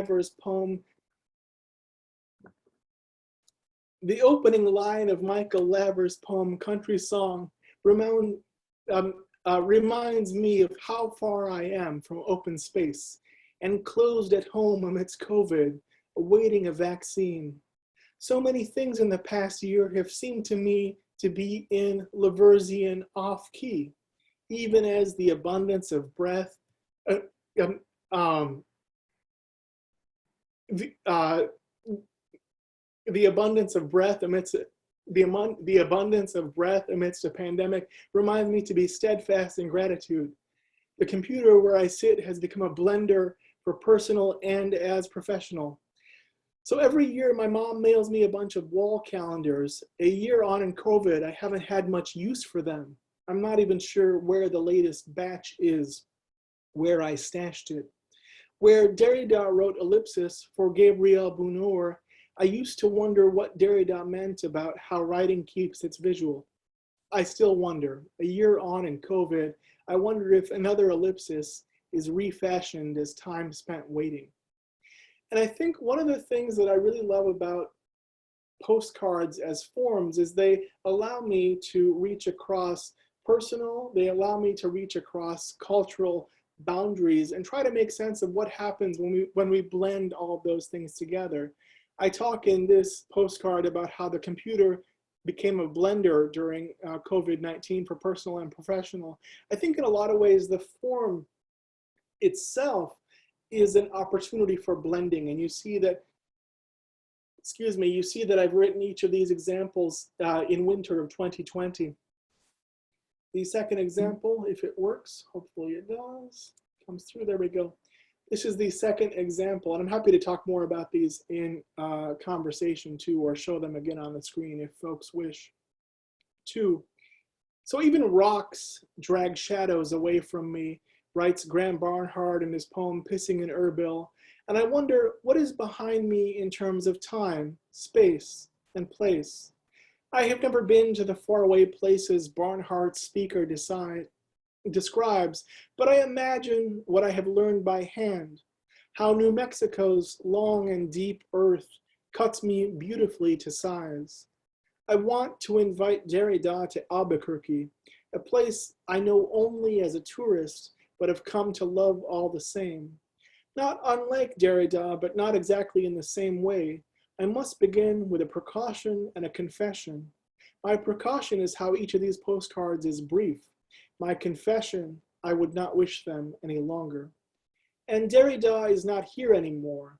Laver's poem. The opening line of Michael Laver's poem, Country Song, reminds me of how far I am from open space, enclosed at home amidst COVID, awaiting a vaccine. So many things in the past year have seemed to me to be in Laversian off-key, even as the abundance of breath, the abundance of breath amidst the abundance of breath amidst a pandemic reminds me to be steadfast in gratitude. The computer where I sit has become a blender for personal and as professional. So every year my mom mails me a bunch of wall calendars. A year on in COVID, I haven't had much use for them. I'm not even sure where the latest batch is, where I stashed it. Where Derrida wrote ellipsis for Gabriel Bunor, I used to wonder what Derrida meant about how writing keeps its visual. I still wonder. A year on in COVID, I wonder if another ellipsis is refashioned as time spent waiting. And I think one of the things that I really love about postcards as forms is they allow me to reach across personal, they allow me to reach across cultural boundaries and try to make sense of what happens when we blend all of those things together. I talk in this postcard about how the computer became a blender during COVID-19 for personal and professional. I think in a lot of ways the form itself is an opportunity for blending, and you see that, you see that I've written each of these examples in winter of 2020. The second example, if it works, hopefully it does, comes through, there we go. This is the second example, and I'm happy to talk more about these in conversation too, or show them again on the screen if folks wish to. So even rocks drag shadows away from me, writes Graham Barnhart in his poem Pissing in Erbil. And I wonder what is behind me in terms of time, space, and place. I have never been to the faraway places Barnhart's speaker describes, but I imagine what I have learned by hand, how New Mexico's long and deep earth cuts me beautifully to size. I want to invite Derrida to Albuquerque, a place I know only as a tourist, but have come to love all the same. Not unlike Derrida, but not exactly in the same way, I must begin with a precaution and a confession. My precaution is how each of these postcards is brief. My confession, I would not wish them any longer. And Derrida is not here anymore.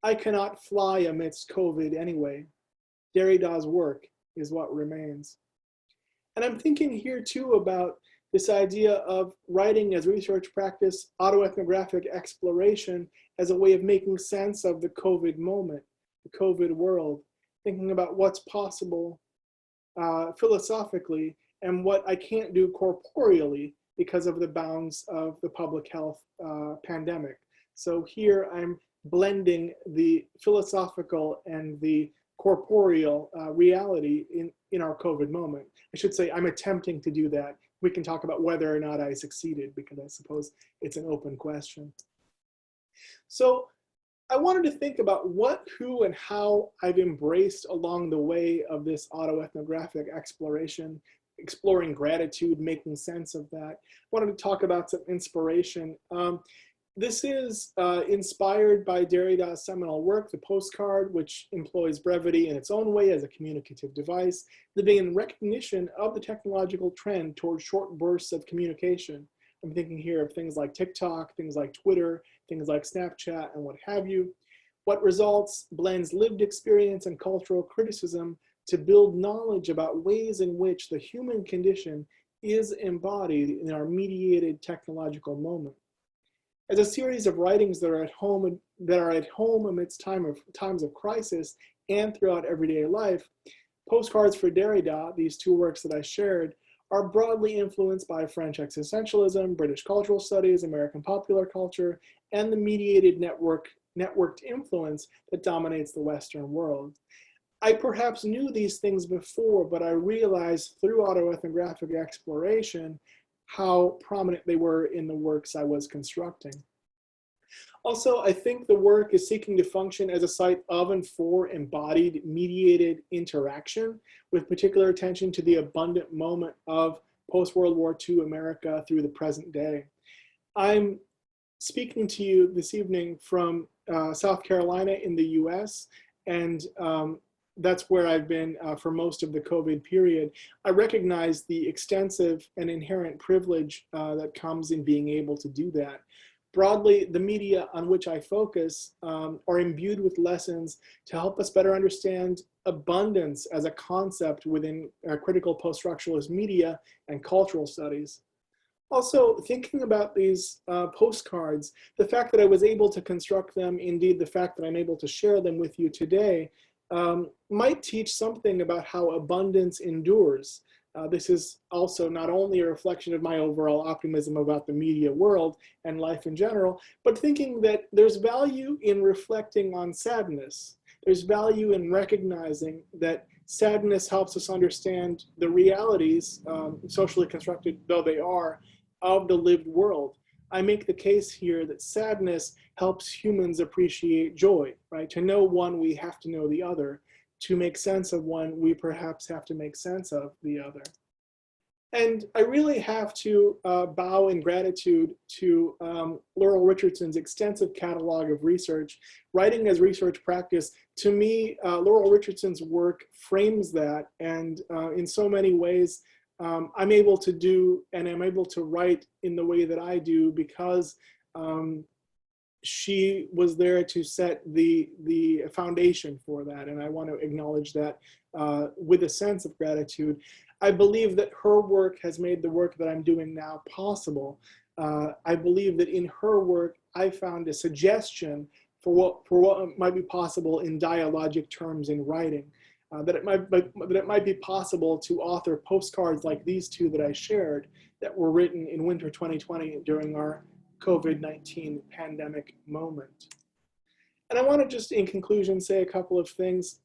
I cannot fly amidst COVID anyway. Derrida's work is what remains. And I'm thinking here too about this idea of writing as research practice, autoethnographic exploration as a way of making sense of the COVID moment, the COVID world, thinking about what's possible philosophically and what I can't do corporeally because of the bounds of the public health pandemic. So here I'm blending the philosophical and the corporeal reality in our COVID moment. I should say I'm attempting to do that. We can talk about whether or not I succeeded, because I suppose it's an open question. So I wanted to think about what, who, and how I've embraced along the way of this autoethnographic exploration, exploring gratitude, making sense of that. I wanted to talk about some inspiration. This is inspired by Derrida's seminal work, The Postcard, which employs brevity in its own way as a communicative device, living in recognition of the technological trend towards short bursts of communication. I'm thinking here of things like TikTok, things like Twitter, things like Snapchat, and what have you. What results blends lived experience and cultural criticism to build knowledge about ways in which the human condition is embodied in our mediated technological moment. As a series of writings that are at home amidst times of crisis and throughout everyday life, Postcards for Derrida, these two works that I shared, are broadly influenced by French existentialism, British cultural studies, American popular culture, and the mediated networked influence that dominates the Western world. I perhaps knew these things before, but I realized through autoethnographic exploration how prominent they were in the works I was constructing. Also, I think the work is seeking to function as a site of and for embodied, mediated interaction, with particular attention to the abundant moment of post-World War II America through the present day. I'm speaking to you this evening from South Carolina in the US, and that's where I've been for most of the COVID period. I recognize the extensive and inherent privilege that comes in being able to do that. Broadly, the media on which I focus are imbued with lessons to help us better understand abundance as a concept within critical post-structuralist media and cultural studies. Also, thinking about these postcards, the fact that I was able to construct them, indeed the fact that I'm able to share them with you today, might teach something about how abundance endures. This is also not only a reflection of my overall optimism about the media world and life in general, but thinking that there's value in reflecting on sadness. There's value in recognizing that sadness helps us understand the realities, socially constructed though they are, of the lived world. I make the case here that sadness helps humans appreciate joy, right? To know one, we have to know the other. To make sense of one, we perhaps have to make sense of the other. And I really have to bow in gratitude to Lora Richardson's extensive catalog of research. Writing as research practice, to me, Lora Richardson's work frames that, and in so many ways, I'm able to do and I'm able to write in the way that I do because she was there to set the foundation for that, and I want to acknowledge that with a sense of gratitude. I believe that her work has made the work that I'm doing now possible. I believe that in her work, I found a suggestion for what might be possible in dialogic terms in writing. That it might be possible to author postcards like these two that I shared that were written in winter 2020 during our COVID-19 pandemic moment. And I want to just in conclusion say a couple of things.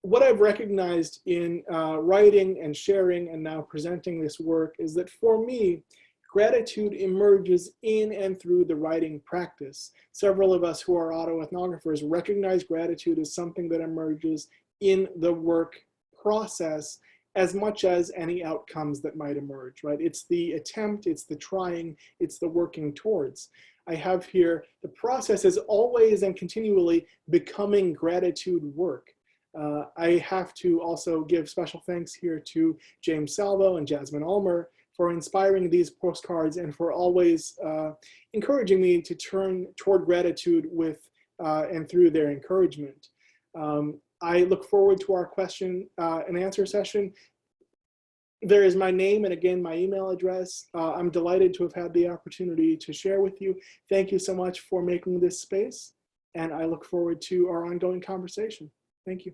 What I've recognized in writing and sharing and now presenting this work is that for me, gratitude emerges in and through the writing practice. Several of us who are autoethnographers recognize gratitude as something that emerges in the work process as much as any outcomes that might emerge, right? It's the attempt, it's the trying, it's the working towards. I have here, the process is always and continually becoming gratitude work. I have to also give special thanks here to James Salvo and Jasmine Ulmer for inspiring these postcards and for always encouraging me to turn toward gratitude with and through their encouragement. I look forward to our question and answer session. There is my name and again, my email address. I'm delighted to have had the opportunity to share with you. Thank you so much for making this space, and I look forward to our ongoing conversation. Thank you.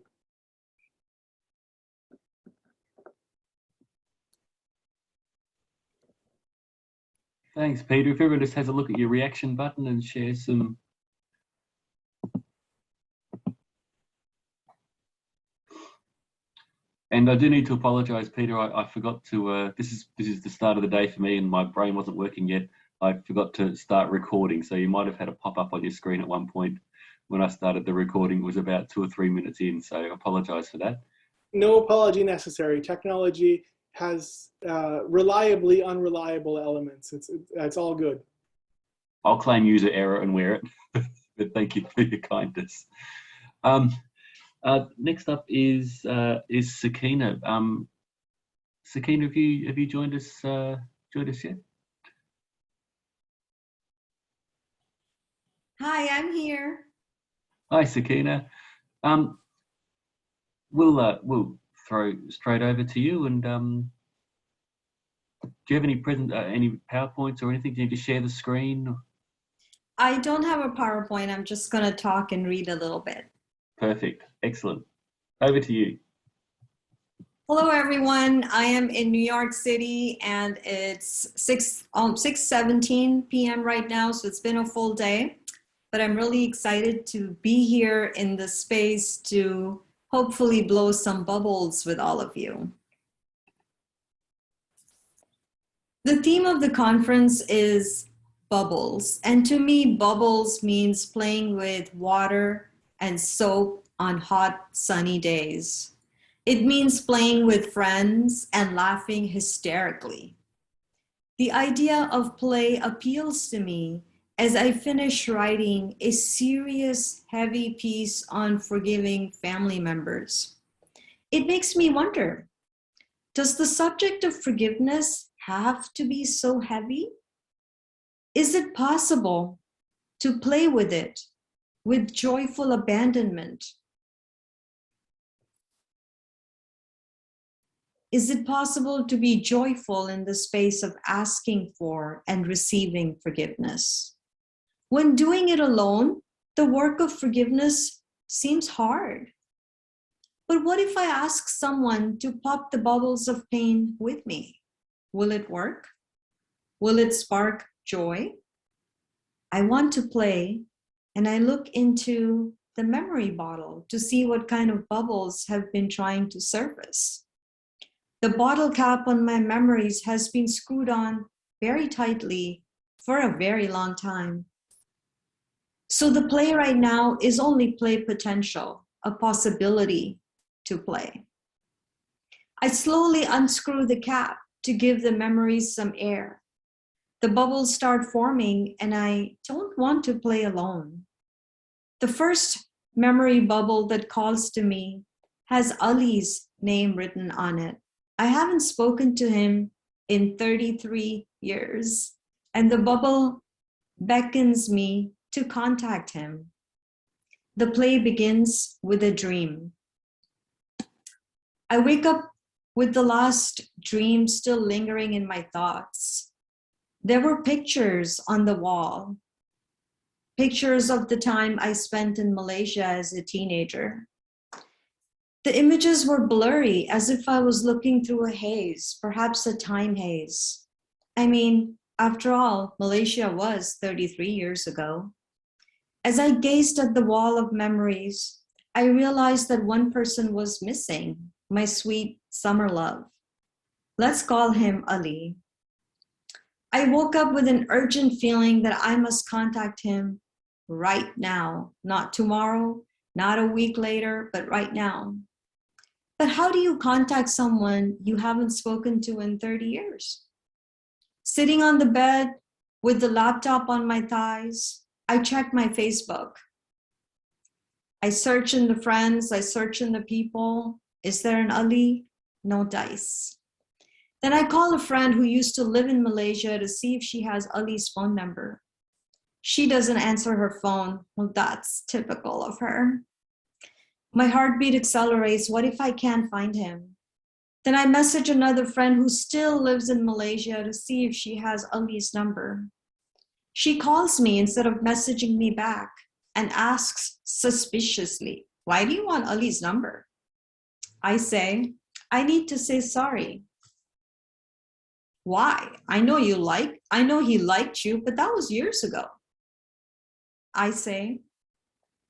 Thanks, Peter. If everyone just has a look at your reaction button and share some. And I do need to apologise, Peter. I forgot to. This is the start of the day for me, and my brain wasn't working yet. I forgot to start recording, so you might have had a pop up on your screen at one point when I started the recording. It was about 2 or 3 minutes in, so I apologise for that. No apology necessary. Technology has reliably unreliable elements. It's all good. I'll claim user error and wear it, but thank you for your kindness. Next up is Sakina. Sakina, have you joined us yet? Hi, I'm here. Hi, Sakina. We'll throw straight over to you. And do you have any PowerPoints or anything? Do you need to share the screen? I don't have a PowerPoint. I'm just going to talk and read a little bit. Perfect. Excellent. Over to you. Hello, everyone. I am in New York City, and it's 6:17 p.m. right now, so it's been a full day. But I'm really excited to be here in the space to hopefully blow some bubbles with all of you. The theme of the conference is bubbles. And to me, bubbles means playing with water and soap on hot, sunny days. It means playing with friends and laughing hysterically. The idea of play appeals to me as I finish writing a serious, heavy piece on forgiving family members. It makes me wonder, does the subject of forgiveness have to be so heavy? Is it possible to play with it with joyful abandonment? Is it possible to be joyful in the space of asking for and receiving forgiveness? When doing it alone, the work of forgiveness seems hard. But what if I ask someone to pop the bubbles of pain with me? Will it work? Will it spark joy? I want to play, and I look into the memory bottle to see what kind of bubbles have been trying to surface. The bottle cap on my memories has been screwed on very tightly for a very long time. So the play right now is only play potential, a possibility to play. I slowly unscrew the cap to give the memories some air. The bubbles start forming and I don't want to play alone. The first memory bubble that calls to me has Ali's name written on it. I haven't spoken to him in 33 years, and the bubble beckons me to contact him. The play begins with a dream. I wake up with the last dream still lingering in my thoughts. There were pictures on the wall, pictures of the time I spent in Malaysia as a teenager. The images were blurry, as if I was looking through a haze, perhaps a time haze. I mean, after all, Malaysia was 33 years ago. As I gazed at the wall of memories, I realized that one person was missing, my sweet summer love. Let's call him Ali. I woke up with an urgent feeling that I must contact him right now, not tomorrow, not a week later, but right now. But how do you contact someone you haven't spoken to in 30 years? Sitting on the bed with the laptop on my thighs, I check my Facebook. I search in the friends, I search in the people. Is there an Ali? No dice. Then I call a friend who used to live in Malaysia to see if she has Ali's phone number. She doesn't answer her phone. Well, that's typical of her. My heartbeat accelerates. What if I can't find him? Then I message another friend who still lives in Malaysia to see if she has Ali's number. She calls me instead of messaging me back and asks suspiciously, why do you want Ali's number? I say, I need to say sorry. Why? I know he liked you, but that was years ago. I say,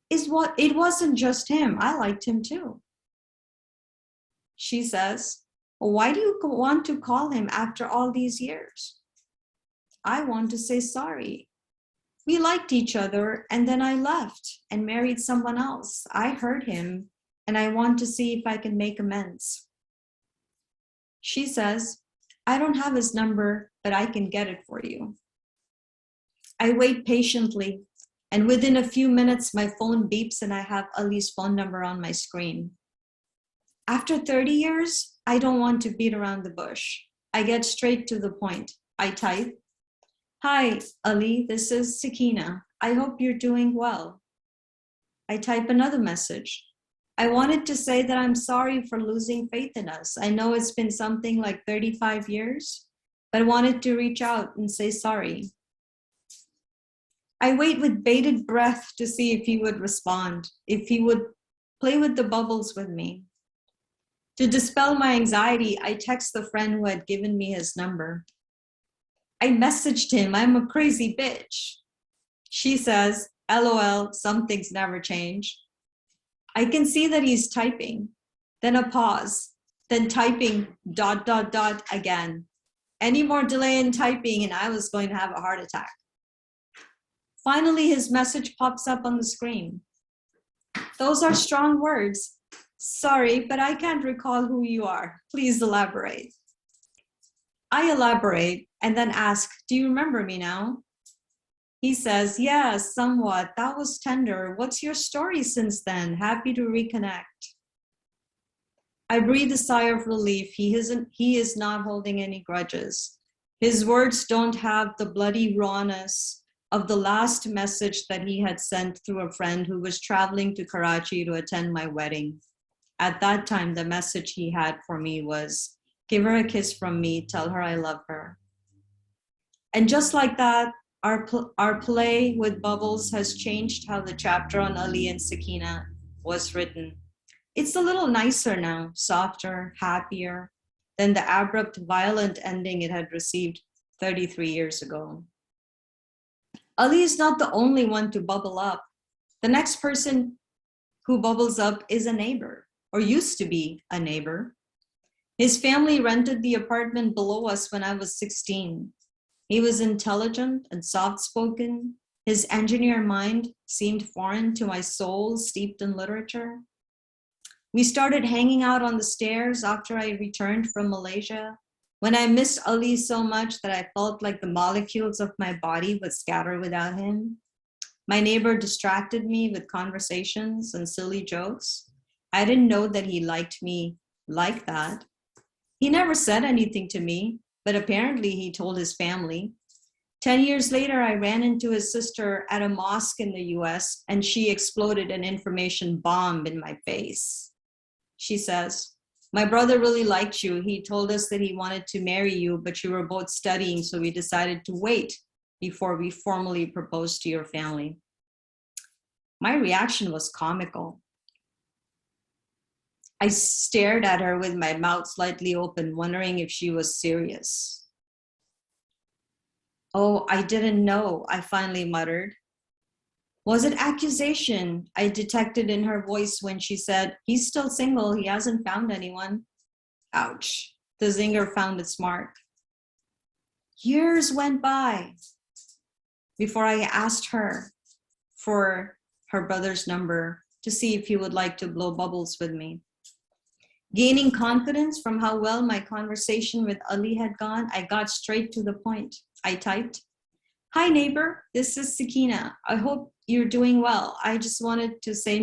it wasn't just him. I liked him too. She says, well, why do you want to call him after all these years? I want to say sorry. We liked each other and then I left and married someone else. I hurt him and I want to see if I can make amends. She says, I don't have his number, but I can get it for you. I wait patiently, and within a few minutes, my phone beeps and I have Ali's phone number on my screen. After 30 years, I don't want to beat around the bush. I get straight to the point. I type, hi, Ali, this is Sakina. I hope you're doing well. I type another message. I wanted to say that I'm sorry for losing faith in us. I know it's been something like 35 years, but I wanted to reach out and say sorry. I wait with bated breath to see if he would respond, if he would play with the bubbles with me. To dispel my anxiety, I text the friend who had given me his number. I messaged him, I'm a crazy bitch. She says, LOL, some things never change. I can see that he's typing, then a pause, then typing ... again. Any more delay in typing and I was going to have a heart attack. Finally, his message pops up on the screen. Those are strong words. Sorry, but I can't recall who you are. Please elaborate. I elaborate and then ask, do you remember me now? He says, yes, somewhat. That was tender. What's your story since then? Happy to reconnect. I breathe a sigh of relief. He is not holding any grudges. His words don't have the bloody rawness of the last message that he had sent through a friend who was traveling to Karachi to attend my wedding. At that time, the message he had for me was, give her a kiss from me, tell her I love her. And just like that, our play with bubbles has changed how the chapter on Ali and Sakina was written. It's a little nicer now, softer, happier than the abrupt, violent ending it had received 33 years ago. Ali is not the only one to bubble up. The next person who bubbles up is a neighbor, or used to be a neighbor. His family rented the apartment below us when I was 16. He was intelligent and soft-spoken. His engineer mind seemed foreign to my soul, steeped in literature. We started hanging out on the stairs after I returned from Malaysia, when I missed Ali so much that I felt like the molecules of my body would scatter without him. My neighbor distracted me with conversations and silly jokes. I didn't know that he liked me like that. He never said anything to me, but apparently he told his family. 10 years later, I ran into his sister at a mosque in the US, and she exploded an information bomb in my face. She says, my brother really liked you. He told us that he wanted to marry you, but you were both studying, so we decided to wait before we formally proposed to your family. My reaction was comical. I stared at her with my mouth slightly open, wondering if she was serious. Oh, I didn't know, I finally muttered. Was it accusation? I detected in her voice when she said, he's still single, he hasn't found anyone. Ouch, the zinger found its mark. Years went by before I asked her for her brother's number to see if he would like to blow bubbles with me. Gaining confidence from how well my conversation with Ali had gone, I got straight to the point. I typed, hi neighbor, this is Sakina. I hope you're doing well. I just wanted to say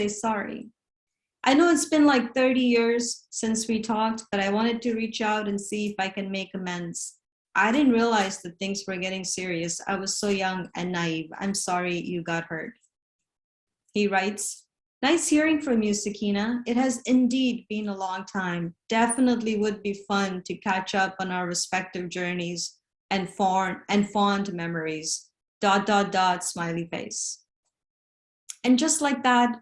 sorry. I know it's been like 30 years since we talked, but I wanted to reach out and see if I can make amends. I didn't realize that things were getting serious. I was so young and naive. I'm sorry you got hurt. He writes, nice hearing from you, Sakina. It has indeed been a long time. Definitely would be fun to catch up on our respective journeys and fond memories. ... smiley face. And just like that,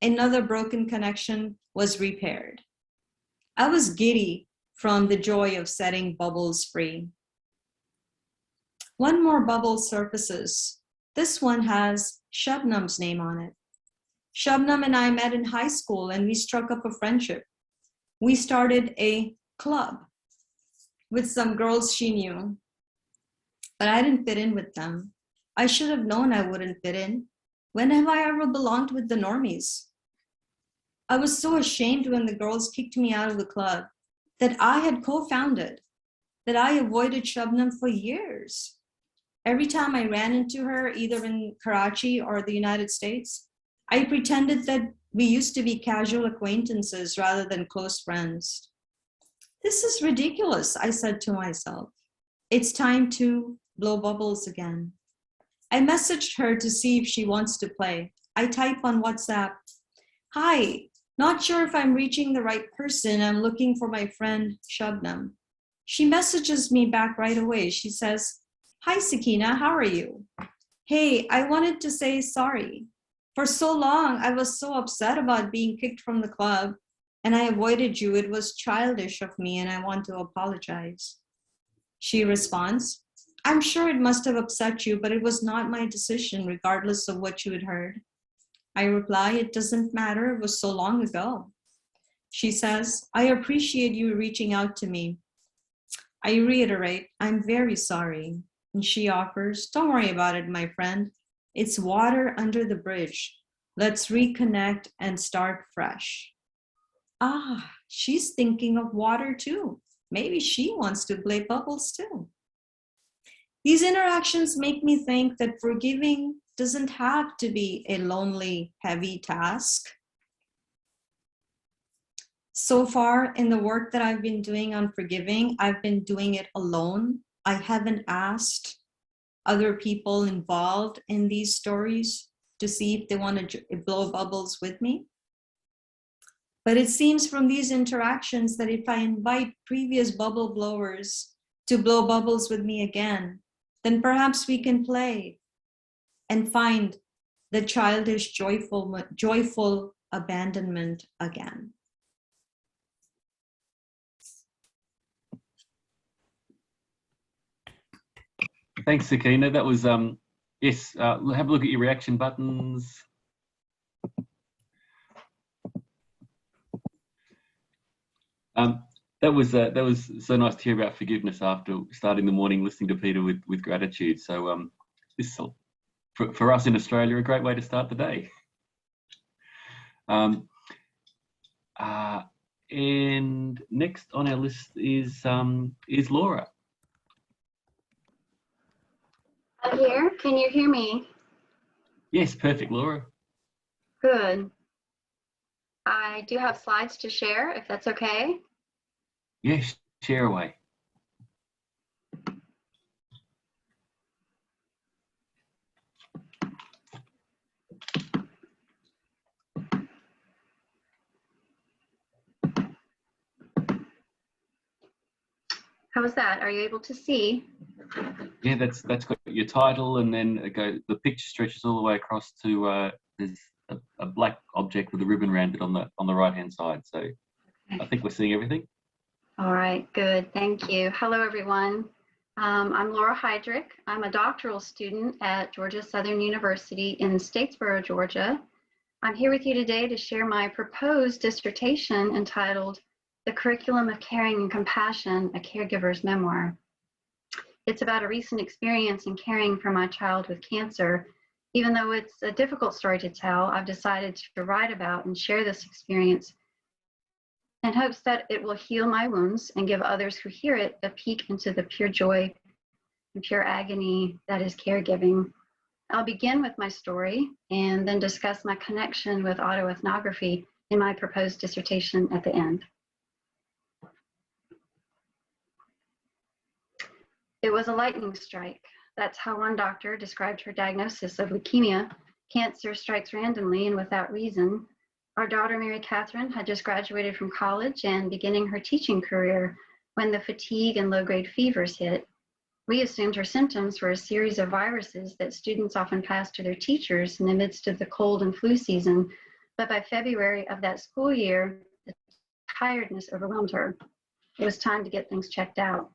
another broken connection was repaired. I was giddy from the joy of setting bubbles free. One more bubble surfaces. This one has Shabnam's name on it. Shabnam and I met in high school and we struck up a friendship. We started a club with some girls she knew, but I didn't fit in with them. I should have known I wouldn't fit in. When have I ever belonged with the normies? I was so ashamed when the girls kicked me out of the club that I had co-founded, that I avoided Shabnam for years. Every time I ran into her, either in Karachi or the United States, I pretended that we used to be casual acquaintances rather than close friends. This is ridiculous, I said to myself. It's time to blow bubbles again. I messaged her to see if she wants to play. I type on WhatsApp, hi, not sure if I'm reaching the right person. I'm looking for my friend Shabnam. She messages me back right away. She says, hi, Sakina, how are you? Hey, I wanted to say sorry. For so long, I was so upset about being kicked from the club and I avoided you. It was childish of me and I want to apologize. She responds, I'm sure it must have upset you, but it was not my decision, regardless of what you had heard. I reply, it doesn't matter, it was so long ago. She says, I appreciate you reaching out to me. I reiterate, I'm very sorry. And she offers, don't worry about it, my friend. It's water under the bridge. Let's reconnect and start fresh. Ah, she's thinking of water too. Maybe she wants to play bubbles too. These interactions make me think that forgiving doesn't have to be a lonely, heavy task. So far in the work that I've been doing on forgiving, I've been doing it alone. I haven't asked other people involved in these stories to see if they want to blow bubbles with me. But it seems from these interactions that if I invite previous bubble blowers to blow bubbles with me again, then perhaps we can play and find the childish, joyful abandonment again. Thanks, Sakina. That was, yes, have a look at your reaction buttons. That was so nice to hear about forgiveness after starting the morning listening to Peter with gratitude. So this is, for us in Australia, a great way to start the day. And next on our list is Lora. I'm here. Can you hear me? Yes, perfect, Lora. Good. I do have slides to share, if that's okay. Yes, share away. How is that? Are you able to see? Yeah, that's got your title, and then the picture stretches all the way across to there's a black object with a ribbon around it on the right hand side. So okay. I think we're seeing everything. All right, good. Thank you. Hello, everyone. I'm Lora Hydrick. I'm a doctoral student at Georgia Southern University in Statesboro, Georgia. I'm here with you today to share my proposed dissertation entitled The Curriculum of Caring and Compassion, a Caregiver's Memoir. It's about a recent experience in caring for my child with cancer. Even though it's a difficult story to tell, I've decided to write about and share this experience in hopes that it will heal my wounds and give others who hear it a peek into the pure joy and pure agony that is caregiving. I'll begin with my story and then discuss my connection with autoethnography in my proposed dissertation at the end. It was a lightning strike. That's how one doctor described her diagnosis of leukemia. Cancer strikes randomly and without reason. Our daughter, Mary Catherine, had just graduated from college and beginning her teaching career when the fatigue and low-grade fevers hit. We assumed her symptoms were a series of viruses that students often pass to their teachers in the midst of the cold and flu season, but by February of that school year, the tiredness overwhelmed her. It was time to get things checked out.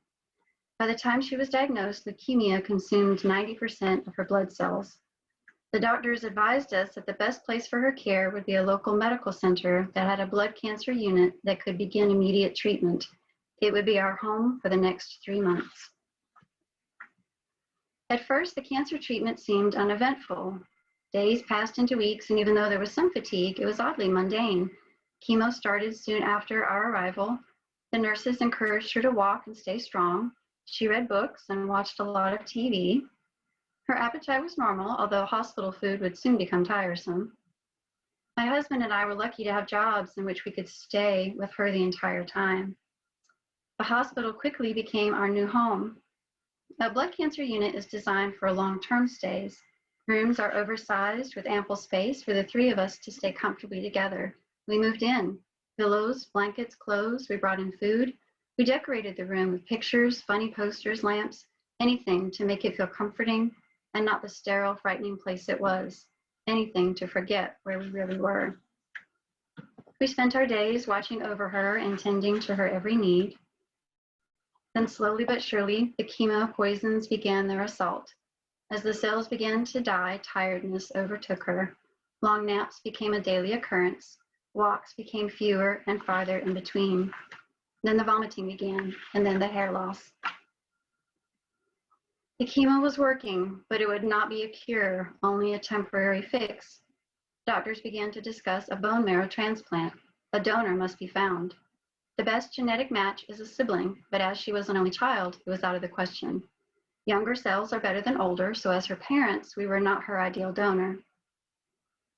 By the time she was diagnosed, leukemia consumed 90% of her blood cells. The doctors advised us that the best place for her care would be a local medical center that had a blood cancer unit that could begin immediate treatment. It would be our home for the next 3 months. At first, the cancer treatment seemed uneventful. Days passed into weeks, and even though there was some fatigue, it was oddly mundane. Chemo started soon after our arrival. The nurses encouraged her to walk and stay strong. She read books and watched a lot of TV. Her appetite was normal, although hospital food would soon become tiresome. My husband and I were lucky to have jobs in which we could stay with her the entire time. The hospital quickly became our new home. A blood cancer unit is designed for long-term stays. Rooms are oversized with ample space for the three of us to stay comfortably together. We moved in. Pillows, blankets, clothes. We brought in food. We decorated the room with pictures, funny posters, lamps, anything to make it feel comforting and not the sterile, frightening place it was. Anything to forget where we really were. We spent our days watching over her and tending to her every need. Then slowly but surely, the chemo poisons began their assault. As the cells began to die, tiredness overtook her. Long naps became a daily occurrence. Walks became fewer and farther in between. Then the vomiting began, and then the hair loss. The chemo was working, but it would not be a cure, only a temporary fix. Doctors began to discuss a bone marrow transplant. A donor must be found. The best genetic match is a sibling, but as she was an only child, it was out of the question. Younger cells are better than older, so as her parents, we were not her ideal donor.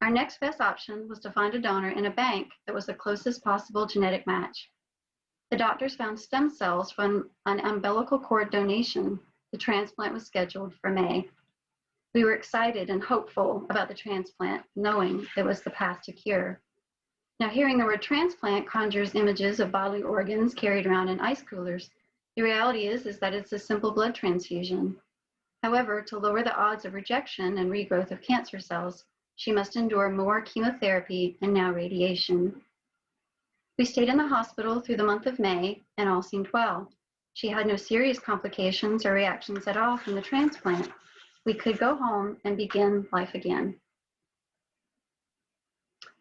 Our next best option was to find a donor in a bank that was the closest possible genetic match. The doctors found stem cells from an umbilical cord donation. The transplant was scheduled for May. We were excited and hopeful about the transplant, knowing it was the path to cure. Now, hearing the word transplant conjures images of bodily organs carried around in ice coolers. The reality is that it's a simple blood transfusion. However, to lower the odds of rejection and regrowth of cancer cells, she must endure more chemotherapy and now radiation. We stayed in the hospital through the month of May, and all seemed well. She had no serious complications or reactions at all from the transplant. We could go home and begin life again.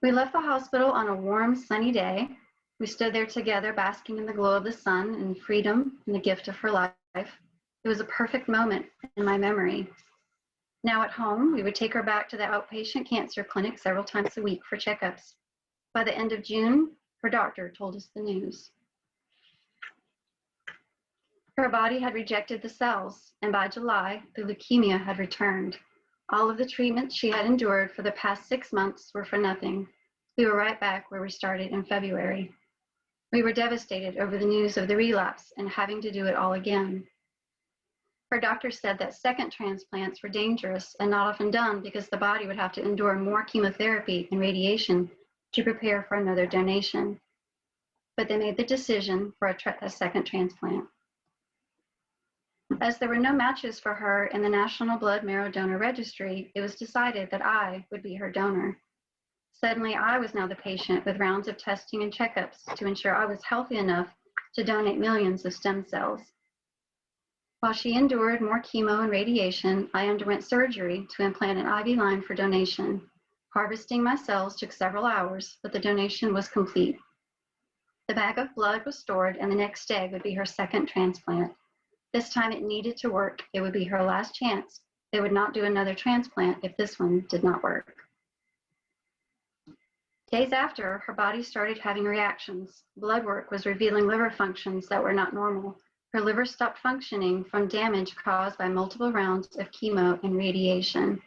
We left the hospital on a warm, sunny day. We stood there together, basking in the glow of the sun and freedom and the gift of her life. It was a perfect moment in my memory. Now at home, we would take her back to the outpatient cancer clinic several times a week for checkups. By the end of June, her doctor told us the news. Her body had rejected the cells, and by July, the leukemia had returned. All of the treatments she had endured for the past 6 months were for nothing. We were right back where we started in February. We were devastated over the news of the relapse and having to do it all again. Her doctor said that second transplants were dangerous and not often done because the body would have to endure more chemotherapy and radiation to prepare for another donation. But they made the decision for a second transplant. As there were no matches for her in the National Blood Marrow Donor Registry, it was decided that I would be her donor. Suddenly, I was now the patient with rounds of testing and checkups to ensure I was healthy enough to donate millions of stem cells. While she endured more chemo and radiation, I underwent surgery to implant an IV line for donation. Harvesting my cells took several hours, but the donation was complete. The bag of blood was stored, and the next day would be her second transplant. This time it needed to work. It would be her last chance. They would not do another transplant if this one did not work. Days after, her body started having reactions. Blood work was revealing liver functions that were not normal. Her liver stopped functioning from damage caused by multiple rounds of chemo and radiation.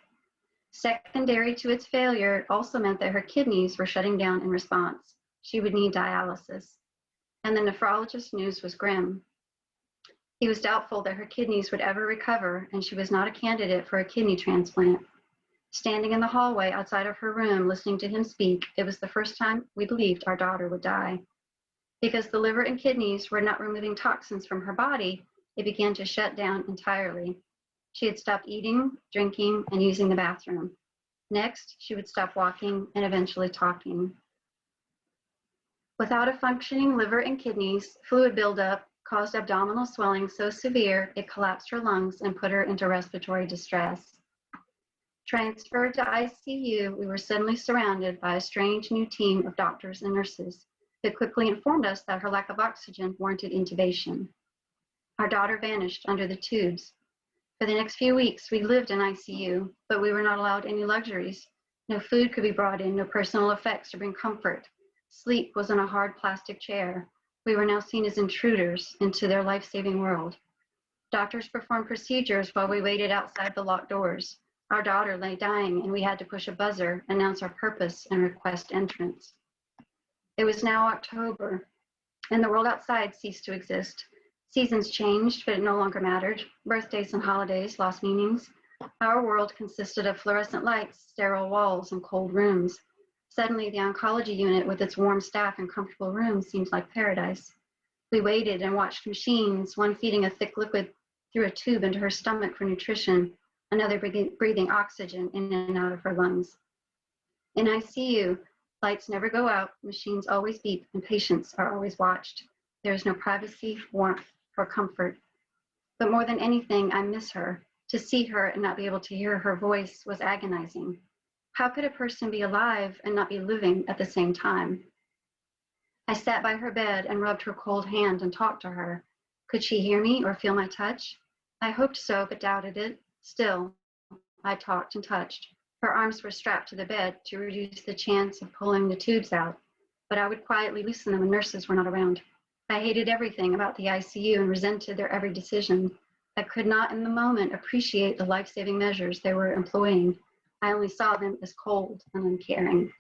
Secondary to its failure, it also meant that her kidneys were shutting down in response. She would need dialysis. And the nephrologist's news was grim. He was doubtful that her kidneys would ever recover, and she was not a candidate for a kidney transplant. Standing in the hallway outside of her room, listening to him speak, it was the first time we believed our daughter would die. Because the liver and kidneys were not removing toxins from her body, it began to shut down entirely. She had stopped eating, drinking, and using the bathroom. Next, she would stop walking and eventually talking. Without a functioning liver and kidneys, fluid buildup caused abdominal swelling so severe it collapsed her lungs and put her into respiratory distress. Transferred to ICU, we were suddenly surrounded by a strange new team of doctors and nurses who quickly informed us that her lack of oxygen warranted intubation. Our daughter vanished under the tubes. For the next few weeks, we lived in ICU, but we were not allowed any luxuries. No food could be brought in, no personal effects to bring comfort. Sleep was in a hard plastic chair. We were now seen as intruders into their life-saving world. Doctors performed procedures while we waited outside the locked doors. Our daughter lay dying, and we had to push a buzzer, announce our purpose, and request entrance. It was now October, and the world outside ceased to exist. Seasons changed, but it no longer mattered. Birthdays and holidays lost meanings. Our world consisted of fluorescent lights, sterile walls, and cold rooms. Suddenly, the oncology unit with its warm staff and comfortable rooms seemed like paradise. We waited and watched machines, one feeding a thick liquid through a tube into her stomach for nutrition, another breathing oxygen in and out of her lungs. In ICU, lights never go out, machines always beep, and patients are always watched. There is no privacy, warmth, or comfort. But more than anything, I miss her. To see her and not be able to hear her voice was agonizing. How could a person be alive and not be living at the same time? I sat by her bed and rubbed her cold hand and talked to her. Could she hear me or feel my touch? I hoped so, but doubted it. Still, I talked and touched. Her arms were strapped to the bed to reduce the chance of pulling the tubes out, but I would quietly loosen them when nurses were not around. I hated everything about the ICU and resented their every decision. I could not in the moment appreciate the life-saving measures they were employing. I only saw them as cold and uncaring.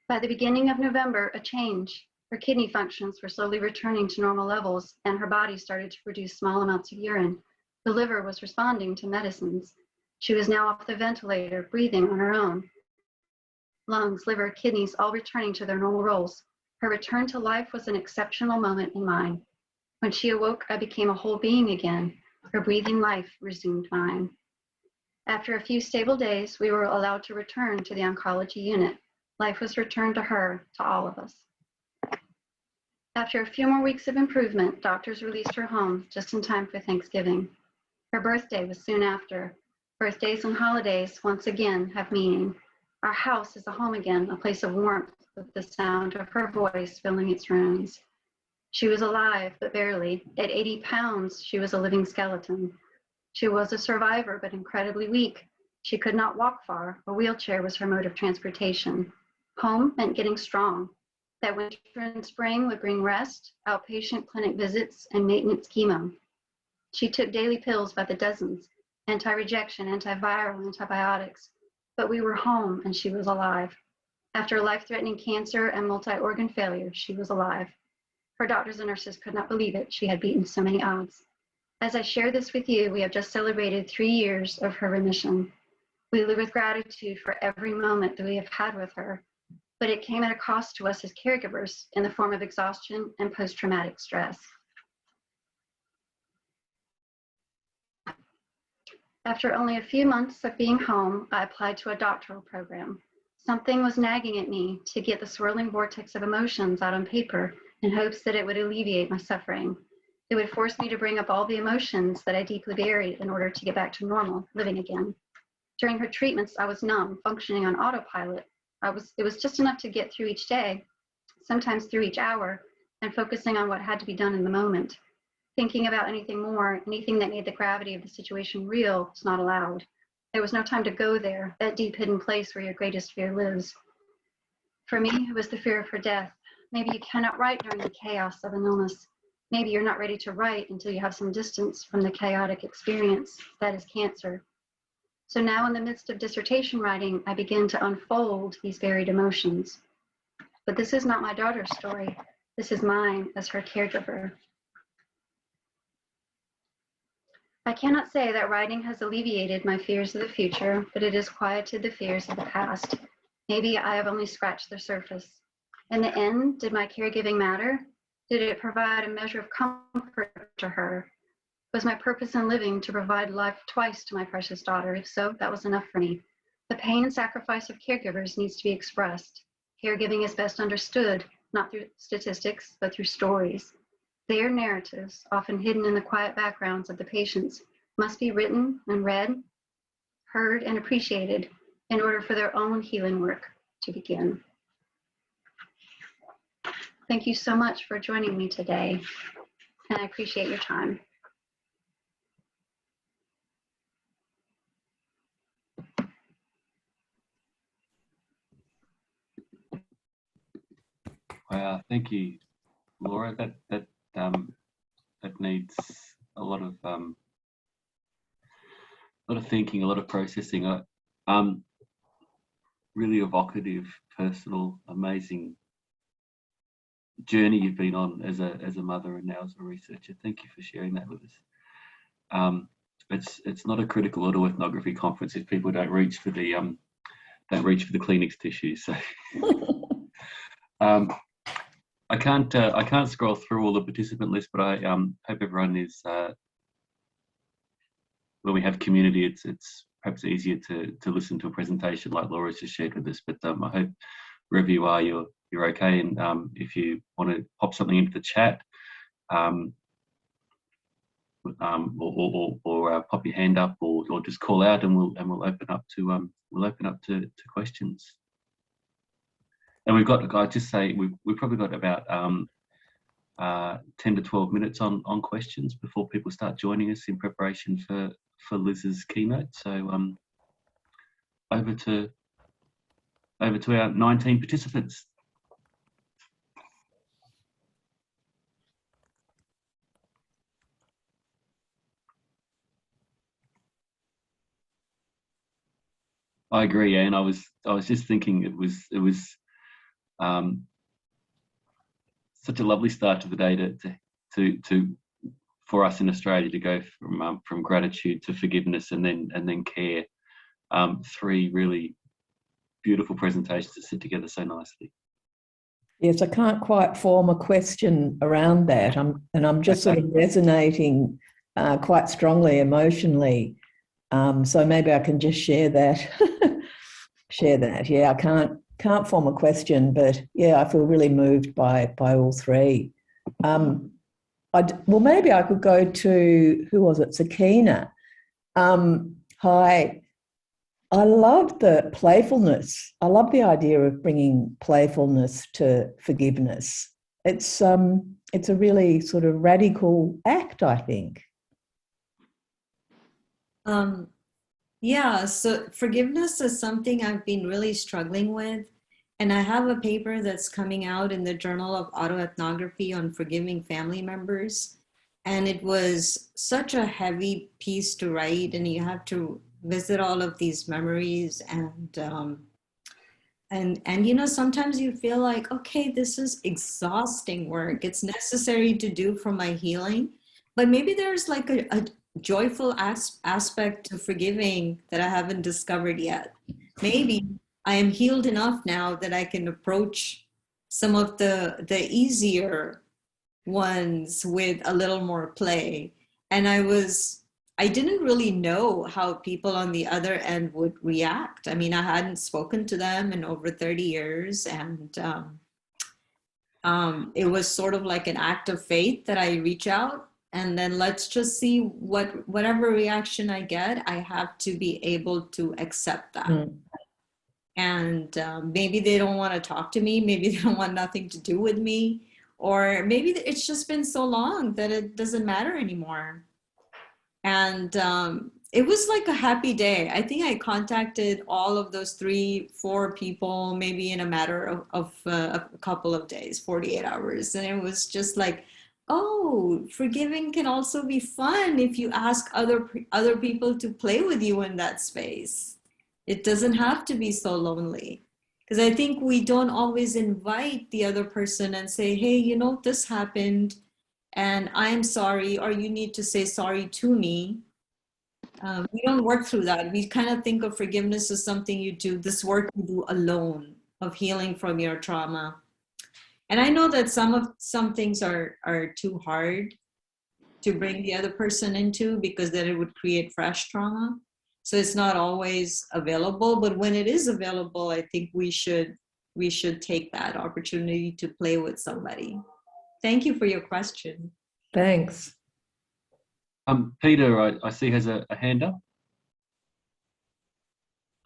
By the beginning of November, a change. Her kidney functions were slowly returning to normal levels, and her body started to produce small amounts of urine. The liver was responding to medicines. She was now off the ventilator, breathing on her own. Lungs, liver, kidneys, all returning to their normal roles. Her return to life was an exceptional moment in mine. When she awoke, I became a whole being again. Her breathing life resumed mine. After a few stable days, we were allowed to return to the oncology unit. Life was returned to her, to all of us. After a few more weeks of improvement, doctors released her home just in time for Thanksgiving. Her birthday was soon after. Birthdays and holidays, once again, have meaning. Our house is a home again, a place of warmth with the sound of her voice filling its rooms. She was alive, but barely. At 80 pounds, she was a living skeleton. She was a survivor, but incredibly weak. She could not walk far. A wheelchair was her mode of transportation. Home meant getting strong. That winter and spring would bring rest, outpatient clinic visits, and maintenance chemo. She took daily pills by the dozens, anti-rejection, antiviral, antibiotics. But we were home and she was alive. After life-threatening cancer and multi-organ failure, she was alive. Her doctors and nurses could not believe it. She had beaten so many odds. As I share this with you, we have just celebrated 3 years of her remission. We live with gratitude for every moment that we have had with her, but it came at a cost to us as caregivers in the form of exhaustion and post-traumatic stress. After only a few months of being home, I applied to a doctoral program. Something was nagging at me to get the swirling vortex of emotions out on paper in hopes that it would alleviate my suffering. It would force me to bring up all the emotions that I deeply buried in order to get back to normal, living again. During her treatments, I was numb, functioning on autopilot. It was just enough to get through each day, sometimes through each hour, and focusing on what had to be done in the moment. Thinking about anything more, anything that made the gravity of the situation real, was not allowed. There was no time to go there, that deep hidden place where your greatest fear lives. For me, it was the fear of her death. Maybe you cannot write during the chaos of an illness. Maybe you're not ready to write until you have some distance from the chaotic experience that is cancer. So now in the midst of dissertation writing, I begin to unfold these buried emotions. But this is not my daughter's story. This is mine as her caregiver. I cannot say that writing has alleviated my fears of the future, but it has quieted the fears of the past. Maybe I have only scratched the surface. In the end, did my caregiving matter? Did it provide a measure of comfort to her? Was my purpose in living to provide life twice to my precious daughter? If so, that was enough for me. The pain and sacrifice of caregivers needs to be expressed. Caregiving is best understood, not through statistics, but through stories. Their narratives, often hidden in the quiet backgrounds of the patients, must be written and read, heard and appreciated in order for their own healing work to begin. Thank you so much for joining me today, and I appreciate your time. Wow, thank you, Laura. That needs a lot of thinking, a lot of processing. Really evocative, personal, amazing journey you've been on as a mother and now as a researcher. Thank you for sharing that with us. It's not a critical autoethnography conference if people don't reach for the Kleenex tissues. So I can't scroll through all the participant lists, but I hope everyone is when we have community, it's perhaps easier to listen to a presentation like Laura's just shared with us. But I hope wherever you are, you're okay. And if you want to pop something into the chat, or pop your hand up, or just call out, and we'll open up to questions. And we've got, I just say, we've probably got about 10 to 12 minutes on questions before people start joining us in preparation for Liz's keynote. So over to our 19 participants. I agree, Anne. I was just thinking it was such a lovely start to the day to for us in Australia to go from gratitude to forgiveness and then care. 3 really beautiful presentations that sit together so nicely. Yes, I can't quite form a question around that. I'm just sort of resonating quite strongly emotionally. So maybe I can just share that. Yeah, I can't form a question, but yeah, I feel really moved by all 3. Well, maybe I could go to, who was it? Sakina. Hi. I love the playfulness. I love the idea of bringing playfulness to forgiveness. It's a really sort of radical act, I think. Yeah, so forgiveness is something I've been really struggling with. And I have a paper that's coming out in the Journal of Autoethnography on forgiving family members. And it was such a heavy piece to write, and you have to visit all of these memories and you know, sometimes you feel like, okay, this is exhausting work. It's necessary to do for my healing, but maybe there's like a joyful aspect to forgiving that I haven't discovered yet. Maybe I am healed enough now that I can approach some of the easier ones with a little more play. And I didn't really know how people on the other end would react. I mean, I hadn't spoken to them in over 30 years. And it was sort of like an act of faith that I reach out and then let's just see whatever reaction I get, I have to be able to accept that. Mm. And maybe they don't want to talk to me. Maybe they don't want nothing to do with me. Or maybe it's just been so long that it doesn't matter anymore. And it was like a happy day. I think I contacted all of those 3-4 people, maybe in a matter of a couple of days, 48 hours. And it was just like, oh, forgiving can also be fun if you ask other people to play with you in that space. It doesn't have to be so lonely. Because I think we don't always invite the other person and say, hey, you know, this happened and I am sorry, or you need to say sorry to me. We don't work through that. We kind of think of forgiveness as something you do, this work you do alone, of healing from your trauma. And I know that some things are too hard to bring the other person into because then it would create fresh trauma. So it's not always available, but when it is available, I think we should take that opportunity to play with somebody. Thank you for your question. Thanks. Peter, I see has a hand up.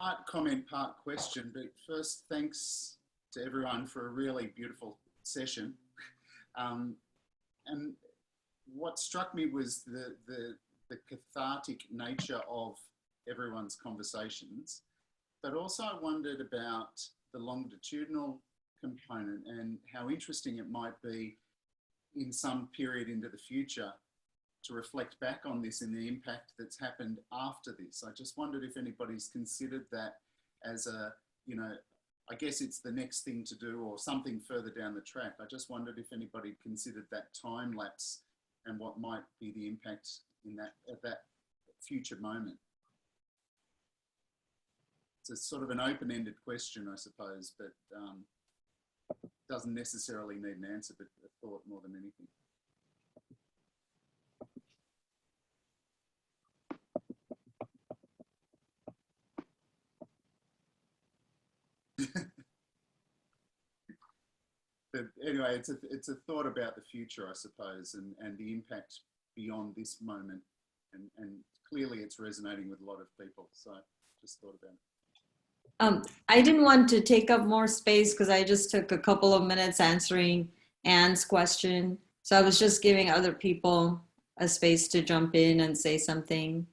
Part comment, part question, but first thanks to everyone for a really beautiful session. And what struck me was the cathartic nature of everyone's conversations, but also I wondered about the longitudinal component and how interesting it might be in some period into the future to reflect back on this and the impact that's happened after this. I just wondered if anybody's considered that as a, you know, I guess it's the next thing to do or something further down the track. I just wondered if anybody considered that time lapse and what might be the impact in that at that future moment. It's a sort of an open-ended question, I suppose, but doesn't necessarily need an answer, but a thought more than anything. But anyway, it's a thought about the future, I suppose, and the impact beyond this moment. And clearly it's resonating with a lot of people. So just thought about it. I didn't want to take up more space because I just took a couple of minutes answering Anne's question. So I was just giving other people a space to jump in and say something.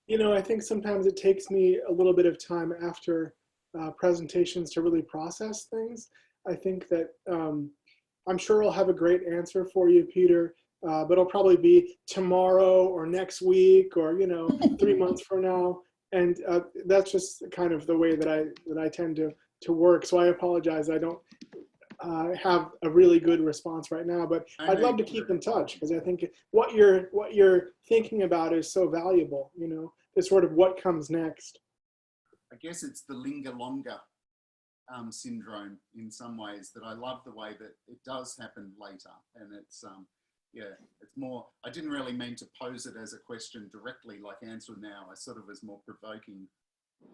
You know, I think sometimes it takes me a little bit of time after presentations to really process things. I think that I'm sure I'll have a great answer for you, Peter, but it'll probably be tomorrow or next week or, you know, 3 months from now. And that's just kind of the way that I tend to work. So I apologize. I don't have a really good response right now, but I'd love to keep in touch because I think what you're thinking about is so valuable, you know, this sort of what comes next. I guess it's the linger longer syndrome in some ways, that I love the way that it does happen later. And it's, yeah, it's more, I didn't really mean to pose it as a question directly like answer now. I sort of was more provoking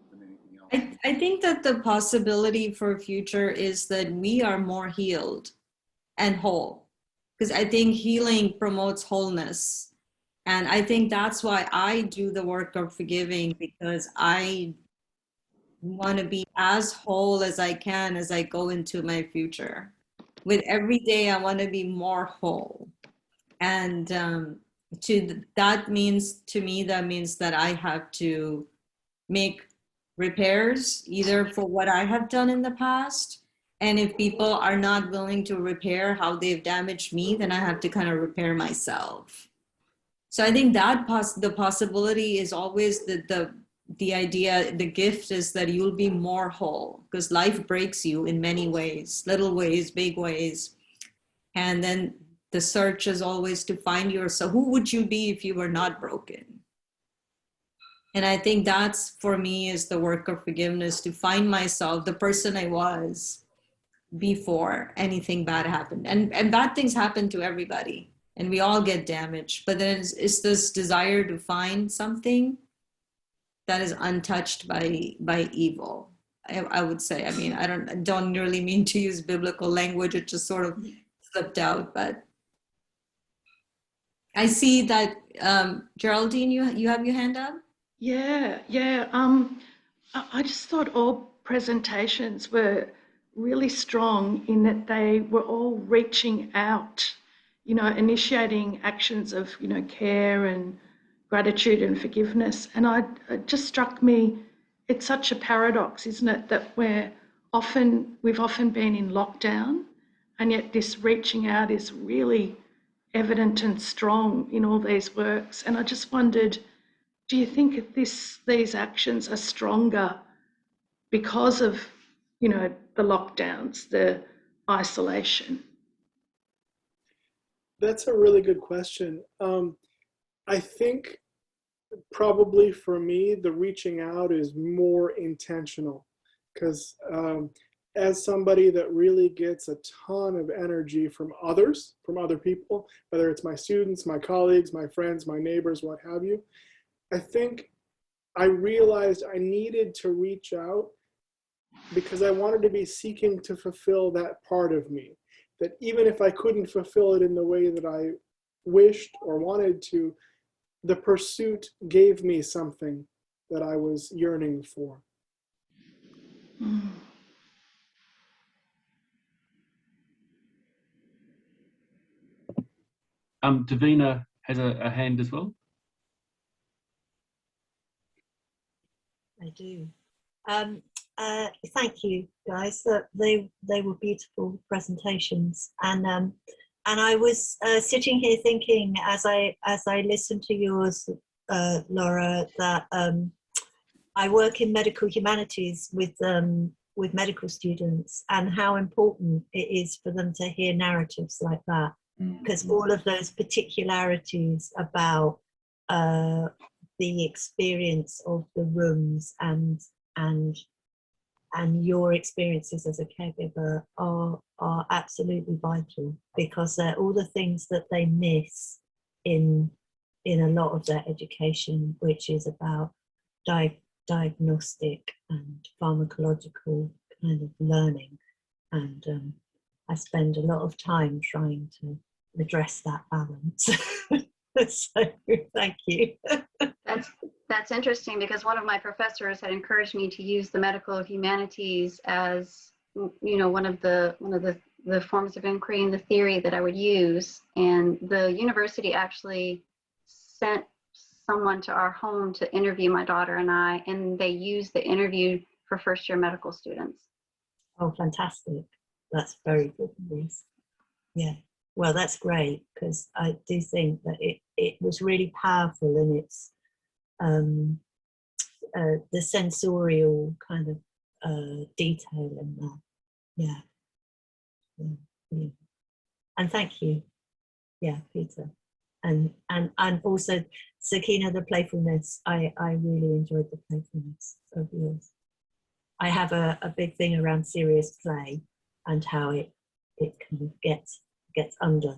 than anything else. I think that the possibility for future is that we are more healed and whole, because I think healing promotes wholeness. And I think that's why I do the work of forgiving, because I want to be as whole as I can as I go into my future. With every day, I want to be more whole. And that means, to me, that means that I have to make repairs either for what I have done in the past. And if people are not willing to repair how they've damaged me, then I have to kind of repair myself. So I think that the possibility is always the idea, the gift is that you'll be more whole, because life breaks you in many ways, little ways, big ways. And then the search is always to find yourself. Who would you be if you were not broken? And I think that's, for me, is the work of forgiveness, to find myself, the person I was before anything bad happened. And bad things happen to everybody, and we all get damaged. But then it's this desire to find something that is untouched by evil, I would say. I mean, I don't really mean to use biblical language. It just sort of slipped out. But I see that, Geraldine, you have your hand up? Yeah. I just thought all presentations were really strong in that they were all reaching out, you know, initiating actions of, you know, care and gratitude and forgiveness. And it just struck me, it's such a paradox, isn't it, that we've often been in lockdown, and yet this reaching out is really evident and strong in all these works. And I just wondered, do you think these actions are stronger because of, you know, the lockdowns, the isolation? That's a really good question. I think probably for me, the reaching out is more intentional, because as somebody that really gets a ton of energy from others, from other people, whether it's my students, my colleagues, my friends, my neighbors, what have you, I think I realized I needed to reach out because I wanted to be seeking to fulfill that part of me. That even if I couldn't fulfill it in the way that I wished or wanted to, the pursuit gave me something that I was yearning for. Davina has a hand as well. I do. Thank you, guys. They were beautiful presentations, and I was sitting here thinking as I listened to yours, Lora, that I work in medical humanities with medical students, and how important it is for them to hear narratives like that, because all of those particularities about the experience of the rooms and your experiences as a caregiver are absolutely vital, because they're all the things that they miss in a lot of their education, which is about diagnostic and pharmacological kind of learning. And I spend a lot of time trying to address that balance. So thank you. That's interesting, because one of my professors had encouraged me to use the medical humanities as one of the forms of inquiry and the theory that I would use. And the university actually sent someone to our home to interview my daughter and I, and they used the interview for first-year medical students. Oh, fantastic. That's very good news. Yeah. Well, that's great, because I do think that it was really powerful in its the sensorial kind of detail in that. Yeah. Yeah. And thank you. Yeah, Peter. And also, Sakina, the playfulness. I really enjoyed the playfulness of yours. I have a big thing around serious play and how it kind of gets under.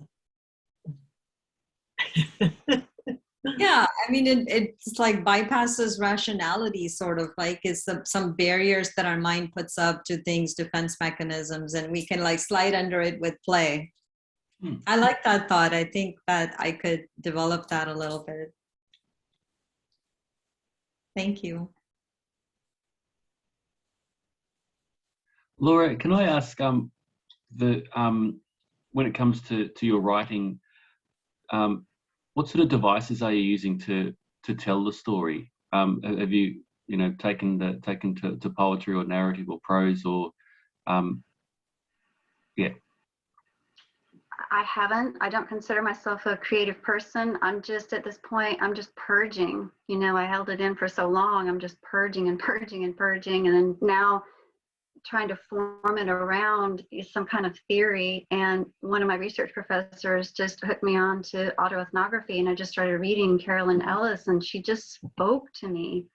Yeah, I mean, it's like bypasses rationality, sort of like it's some barriers that our mind puts up to things, defense mechanisms, and we can like slide under it with play. I like that thought. I think that I could develop that a little bit. Thank you. Laura, can I ask when it comes to your writing, what sort of devices are you using to tell the story? Have you taken to poetry or narrative or prose or yeah? I haven't. I don't consider myself a creative person. I'm just at this point, I'm just purging. I held it in for so long. I'm just purging and purging and purging. And then now trying to form it around some kind of theory. And one of my research professors just hooked me on to autoethnography. And I just started reading Carolyn Ellis, and she just spoke to me.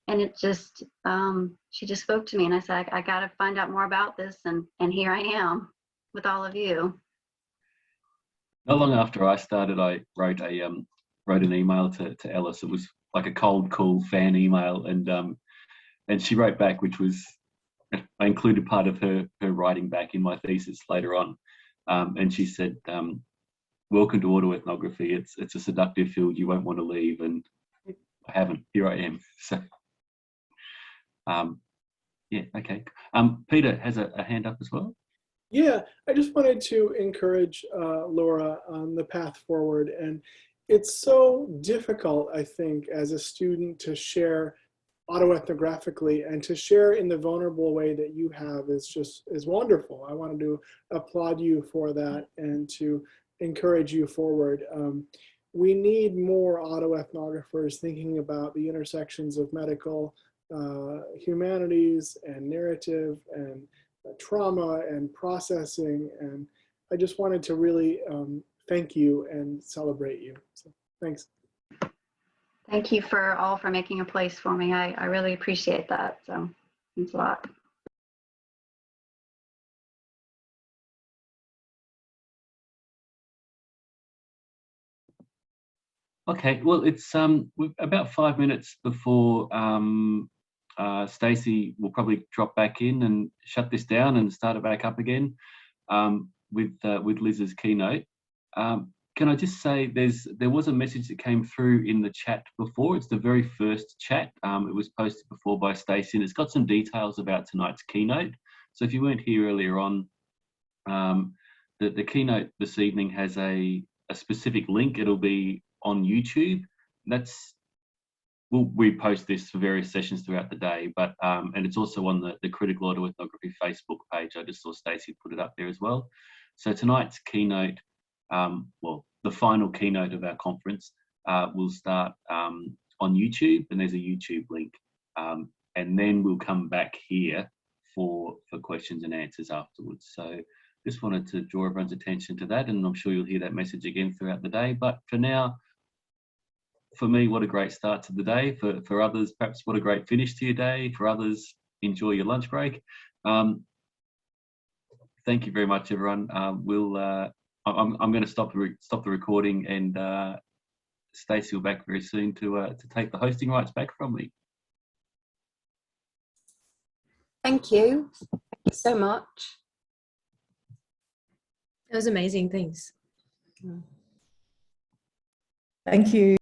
And it just, she just spoke to me. And I said, I got to find out more about this. And here I am with all of you. Not long after I started, I wrote an email to Ellis. It was like a cold call fan email, and she wrote back, which was, I included part of her writing back in my thesis later on, and she said, "Welcome to autoethnography. It's a seductive field you won't want to leave," and I haven't. Here I am. So, yeah, okay. Peter has a hand up as well. Yeah, I just wanted to encourage Laura on the path forward. And it's so difficult, I think, as a student to share autoethnographically, and to share in the vulnerable way that you have is wonderful. I wanted to applaud you for that and to encourage you forward. We need more autoethnographers thinking about the intersections of medical humanities and narrative and trauma and processing. And I just wanted to really thank you and celebrate you. So thanks. Thank you for making a place for me. I really appreciate that. So thanks a lot. Okay, well, it's about 5 minutes before Stacey will probably drop back in and shut this down and start it back up again with Liz's keynote. Can I just say there was a message that came through in the chat before. It's the very first chat. It was posted before by Stacey, and it's got some details about tonight's keynote. So if you weren't here earlier on, the keynote this evening has a specific link. It'll be on YouTube. We'll repost this for various sessions throughout the day, but and it's also on the Critical Autoethnography Facebook page. I just saw Stacey put it up there as well. So tonight's keynote, well, the final keynote of our conference will start on YouTube, and there's a YouTube link, and then we'll come back here for questions and answers afterwards. So just wanted to draw everyone's attention to that, and I'm sure you'll hear that message again throughout the day. But for now, for me, what a great start to the day. For others, perhaps what a great finish to your day. For others, enjoy your lunch break. Thank you very much, everyone. I'm going to stop the recording, and Stacey will be back very soon to take the hosting rights back from me. Thank you. Thank you so much. It was amazing. Thanks. Thank you.